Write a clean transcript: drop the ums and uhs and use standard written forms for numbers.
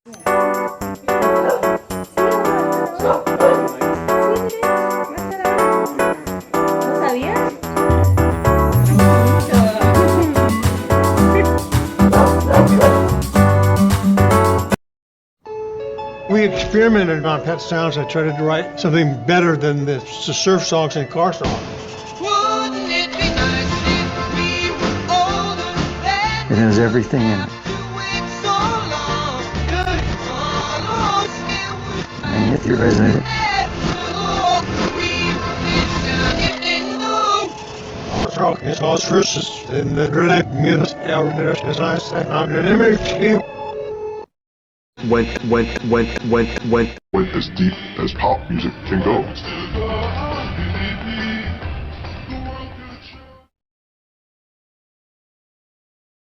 ¿No sabías? We experimented on Pet Sounds. I tried to write something better than the surf songs and car songs. Wouldn't it be nice if we were older than It has everything in it. to wait so long? Could follow still And if you resonate, It's all verses in the direct minutes. As I said, I'm an image. Went as deep as pop music can go.